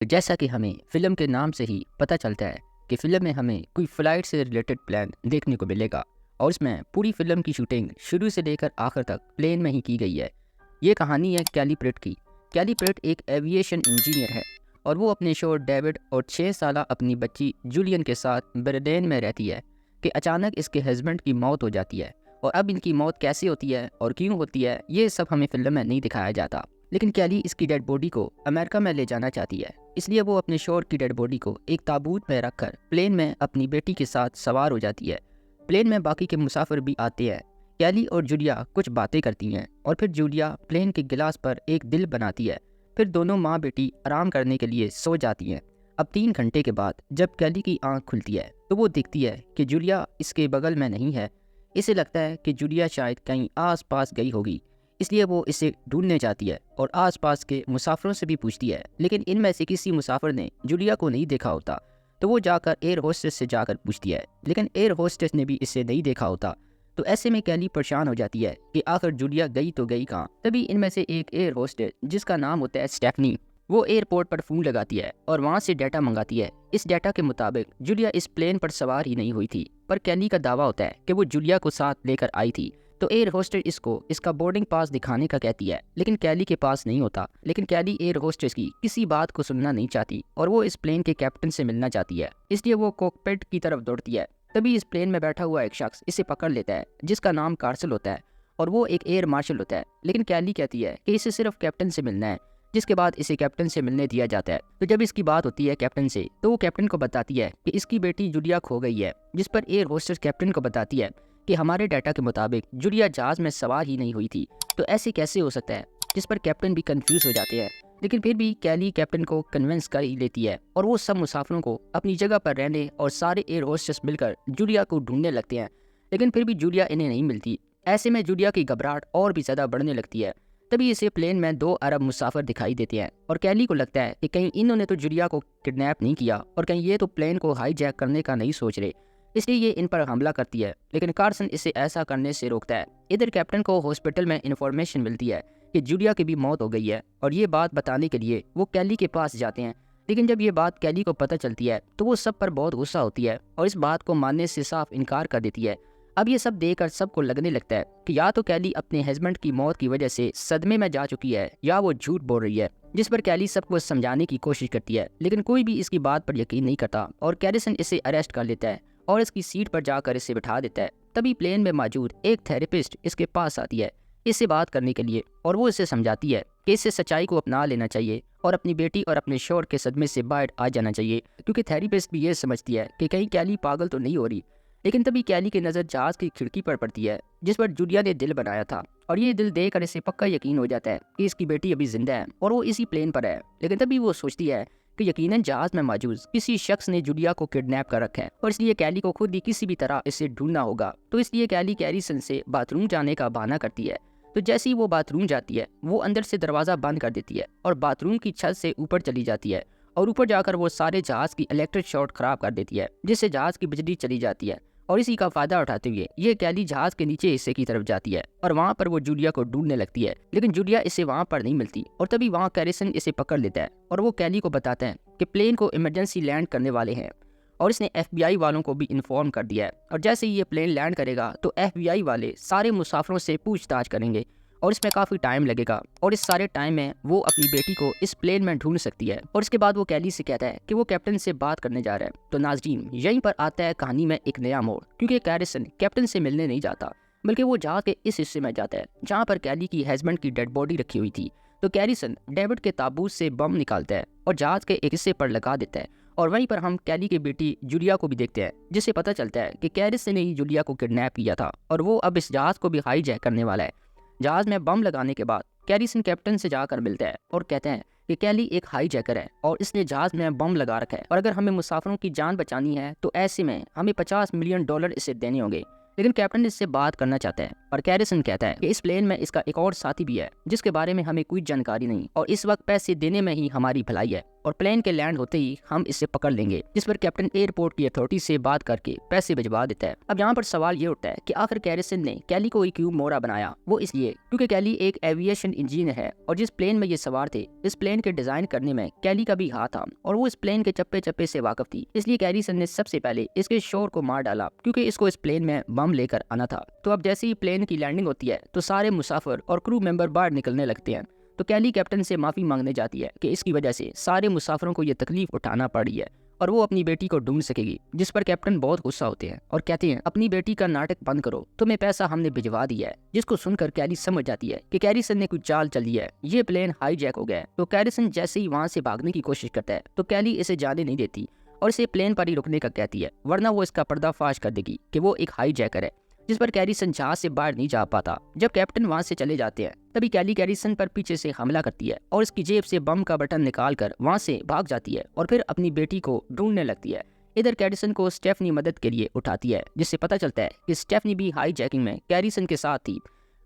तो जैसा कि हमें फ़िल्म के नाम से ही पता चलता है कि फ़िल्म में हमें कोई फ़्लाइट से रिलेटेड प्लान देखने को मिलेगा और इसमें पूरी फ़िल्म की शूटिंग शुरू से लेकर आखिर तक प्लेन में ही की गई है। ये कहानी है कैली प्रेट की। कैली प्रेट एक एविएशन इंजीनियर है और वो अपने शोहर डेविड और 6 साला अपनी बच्ची जूलियन के साथ ब्रिटेन में रहती है कि अचानक इसके हस्बैंड की मौत हो जाती है। और अब इनकी मौत कैसे होती है और क्यों होती है ये सब हमें फ़िल्म में नहीं दिखाया जाता। लेकिन कैली इसकी डेड बॉडी को अमेरिका में ले जाना चाहती है, इसलिए वो अपने शोहर की डेड बॉडी को एक ताबूत में रखकर प्लेन में अपनी बेटी के साथ सवार हो जाती है। प्लेन में बाकी के मुसाफिर भी आते हैं। कैली और जूलिया कुछ बातें करती हैं और फिर जूलिया प्लेन के गिलास पर एक दिल बनाती है। फिर दोनों माँ बेटी आराम करने के लिए सो जाती हैं। अब 3 घंटे के बाद जब कैली की आंख खुलती है तो वो दिखती है कि जूलिया इसके बगल में नहीं है। इसे लगता है कि जूलिया शायद कहीं आस पास गई होगी, इसलिए वो इसे ढूंढने जाती है और आसपास के मुसाफिरों से भी पूछती है। लेकिन इनमें से किसी मुसाफिर ने जूलिया को नहीं देखा होता, तो वो जाकर एयर होस्टेस से जाकर पूछती है, लेकिन एयर होस्टेस ने भी इसे नहीं देखा होता। तो ऐसे में कैली परेशान हो जाती है कि आखिर जूलिया गई तो गई कहाँ। तभी इनमें से एक एयर होस्टेस जिसका नाम होता है स्टेफनी, वो एयरपोर्ट पर फ़ोन लगाती है और वहाँ से डाटा मंगाती है। इस डाटा के मुताबिक जूलिया इस प्लेन पर सवार ही नहीं हुई थी, पर कैली का दावा होता है कि वो जूलिया को साथ लेकर आई थी। तो एयर होस्टेस इसको इसका बोर्डिंग पास दिखाने का कहती है, लेकिन कैली के पास नहीं होता। लेकिन कैली एयर होस्टेस की किसी बात को सुनना नहीं चाहती और वो इस प्लेन के कैप्टन से मिलना चाहती है, इसलिए वो कॉकपिट की तरफ दौड़ती है। तभी इस प्लेन में बैठा हुआ एक शख्स इसे पकड़ लेता है जिसका नाम कार्सल होता है और वो एक एयर मार्शल होता है। लेकिन कैली कहती है कि इसे सिर्फ कैप्टन से मिलना है, जिसके बाद इसे कैप्टन से मिलने दिया जाता है। तो जब इसकी बात होती है कैप्टन से, तो वो कैप्टन को बताती है कि इसकी बेटी जूलिया खो गई है, जिस पर एयर होस्टेस कैप्टन को बताती है कि हमारे डाटा के मुताबिक जूलिया जहाज में सवार ही नहीं हुई थी, तो ऐसे कैसे हो सकता है, जिस पर कैप्टन भी कंफ्यूज हो जाते हैं। लेकिन फिर भी कैली कैप्टन को कन्विंस कर ही लेती है और वो सब मुसाफिरों को अपनी जगह पर रहने और सारे एयर होस्टेस मिलकर जूलिया को ढूंढने लगते हैं। लेकिन फिर भी जूलिया इन्हें नहीं मिलती। ऐसे में जूलिया की घबराहट और भी ज़्यादा बढ़ने लगती है। तभी इसे प्लेन में 2 अरब मुसाफिर दिखाई देते हैं और कैली को लगता है कि कहीं इन्होंने तो जूलिया को किडनैप नहीं किया और कहीं ये तो प्लेन को हाईजैक करने का नहीं सोच रहे, इसलिए ये इन पर हमला करती है। लेकिन कार्सन इसे ऐसा करने से रोकता है। इधर कैप्टन को हॉस्पिटल में इंफॉर्मेशन मिलती है कि जूलिया की भी मौत हो गई है और ये बात बताने के लिए वो कैली के पास जाते हैं। लेकिन जब ये बात कैली को पता चलती है तो वो सब पर बहुत गुस्सा होती है और इस बात को मानने से साफ इनकार कर देती है। अब ये सब देखकर सबको लगने लगता है कि या तो कैली अपने हस्बैंड की मौत की वजह से सदमे में जा चुकी है या वो झूठ बोल रही है, जिस पर कैली सबको समझाने की कोशिश करती है। लेकिन कोई भी इसकी बात पर यकीन नहीं करता और कैरिसन इसे अरेस्ट कर लेता है और इसकी सीट पर जाकर इसे बिठा देता है। तभी प्लेन में मौजूद एक थेरेपिस्ट इसके पास आती है इससे बात करने के लिए और वो इसे समझाती है कि इसे सच्चाई को अपना लेना चाहिए और अपनी बेटी और अपने शोहर के सदमे से बाहर आ जाना चाहिए, क्योंकि थेरेपिस्ट भी ये समझती है कि कहीं कैली पागल तो नहीं हो रही। लेकिन तभी कैली की नज़र जहाज की खिड़की पर पड़ती है जिस पर जूलिया ने दिल बनाया था और ये दिल देखकर इसे पक्का यकीन हो जाता है कि इसकी बेटी अभी जिंदा है और वो इसी प्लेन पर है। लेकिन तभी वो सोचती है कि यकीनन जहाज में मौजूद किसी शख्स ने जूलिया को किडनैप कर रखा है और इसलिए कैली को खुद ही किसी भी तरह इसे ढूंढना होगा। तो इसलिए कैली कैरिसन से बाथरूम जाने का बहाना करती है। तो जैसे ही वो बाथरूम जाती है वो अंदर से दरवाज़ा बंद कर देती है और बाथरूम की छत से ऊपर चली जाती है और ऊपर जाकर वो सारे जहाज की इलेक्ट्रिक शॉर्ट खराब कर देती है, जिससे जहाज की बिजली चली जाती है। और इसी का फायदा उठाते हुए ये कैली जहाज के नीचे हिस्से की तरफ जाती है और वहाँ पर वो जूलिया को ढूंढने लगती है। लेकिन जूलिया इसे वहाँ पर नहीं मिलती और तभी वहाँ कैरिसन इसे पकड़ लेता है और वो कैली को बताता है कि प्लेन को इमरजेंसी लैंड करने वाले हैं और इसने FBI वालों को भी इन्फॉर्म कर दिया है और जैसे ही ये प्लेन लैंड करेगा तो FBI वाले सारे मुसाफिरों से पूछताछ करेंगे और इसमें काफ़ी टाइम लगेगा और इस सारे टाइम में वो अपनी बेटी को इस प्लेन में ढूंढ सकती है। और इसके बाद वो कैली से कहता है कि वो कैप्टन से बात करने जा रहा है। तो नाज़रीन, यहीं पर आता है कहानी में एक नया मोड़, क्योंकि कैरिसन कैप्टन से मिलने नहीं जाता बल्कि वो जहाज के इस हिस्से में जाता है जहाँ पर कैली की हस्बैंड की डेड बॉडी रखी हुई थी। तो कैरिसन डेविड के ताबूत से बम निकालता है और जहाज के एक हिस्से पर लगा देता है और वहीं पर हम कैली की बेटी जूलिया को भी देखते हैं, जिससे पता चलता है कि कैरिसन ने ही जूलिया को किडनैप किया था और वो अब इस जहाज को भी हाईजैक करने वाला है। जहाज में बम लगाने के बाद कैरिसन कैप्टन से जाकर मिलता है और कहते हैं कि कैली एक हाईजैकर है और इसने जहाज में बम लगा रखा है और अगर हमें मुसाफिरों की जान बचानी है तो ऐसे में हमें $50 मिलियन इसे देने होंगे। लेकिन कैप्टन इससे बात करना चाहता है और कैरिसन कहता है कि इस प्लेन में इसका एक और साथी भी है जिसके बारे में हमें कोई जानकारी नहीं और इस वक्त पैसे देने में ही हमारी भलाई है। और प्लेन के लैंड होते ही हम इसे पकड़ लेंगे, जिस पर कैप्टन एयरपोर्ट की अथॉरिटी से बात करके पैसे भिजवा देता है। अब यहाँ पर सवाल ये उठता है कि आखिर कैरिसन ने कैली को क्यों मोरा बनाया। वो इसलिए क्योंकि कैली एक एविएशन इंजीनियर है और जिस प्लेन में ये सवार थे, इस प्लेन के डिजाइन करने में कैली का भी हाथ था और वो इस प्लेन के चप्पे चप्पे से वाकिफ थी। इसलिए कैरिसन ने सबसे पहले इसके शोर को मार डाला क्योंकि इसको इस प्लेन में बम लेकर आना था। तो अब जैसे ही प्लेन की लैंडिंग होती है तो सारे मुसाफिर और क्रू मेंबर बाहर निकलने लगते हैं। तो कैली कैप्टन से माफी मांगने जाती है कि इसकी वजह से सारे मुसाफिरों को ये तकलीफ उठाना पड़ी है और वो अपनी बेटी को ढूंढ सकेगी, जिस पर कैप्टन बहुत गुस्सा होते हैं और कहते हैं अपनी बेटी का नाटक बंद करो, तुम्हें पैसा हमने भिजवा दिया है। जिसको सुनकर कैली समझ जाती है कि कैरिसन ने कुछ चाल चली है, ये प्लेन हाईजैक हो गया है। तो कैरिसन जैसे ही वहाँ से भागने की कोशिश करता है तो कैली इसे जाने नहीं देती और इसे प्लेन पर ही रुकने का कहती है, वरना वो इसका पर्दाफाश कर देगी कि वो एक हाईजैकर है, जिस पर कैरिसन जहाज से बाहर नहीं जा पाता। जब कैप्टन वहां से चले जाते हैं तभी कैली कैरिसन पर पीछे से हमला करती है और इसकी जेब से बम का बटन निकालकर वहां से भाग जाती है और फिर अपनी बेटी को ढूंढने लगती है। इधर कैरिसन को स्टेफनी मदद के लिए उठाती है, जिससे पता चलता है कि स्टेफनी भी हाईजैकिंग में कैरिसन के साथ थी।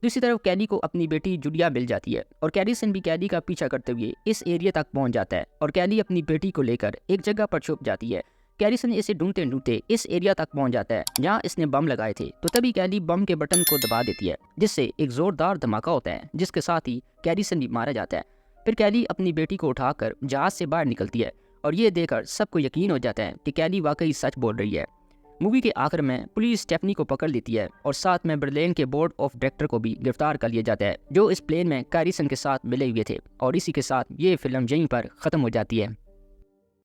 दूसरी तरफ कैली को अपनी बेटी जुलिया मिल जाती है और कैरिसन भी कैली का पीछा करते हुए इस एरिया तक पहुंच जाता है और कैली अपनी बेटी को लेकर एक जगह पर छुप जाती है। कैरिसन इसे ढूंढते ढूंढते इस एरिया तक पहुंच जाता है जहां इसने बम लगाए थे। तो तभी कैली बम के बटन को दबा देती है, जिससे एक जोरदार धमाका होता है, जिसके साथ ही कैरिसन भी मारा जाता है। फिर कैली अपनी बेटी को उठाकर जहाज से बाहर निकलती है और ये देखकर सबको यकीन हो जाता है कि कैली वाकई सच बोल रही है। मूवी के आखिर में पुलिस स्टेफनी को पकड़ लेती है और साथ में बर्लिन के बोर्ड ऑफ डायरेक्टर को भी गिरफ्तार कर लिया जाता है, जो इस प्लेन में कैरिसन के साथ मिले हुए थे। और इसी के साथ ये फिल्म यहीं पर खत्म हो जाती है।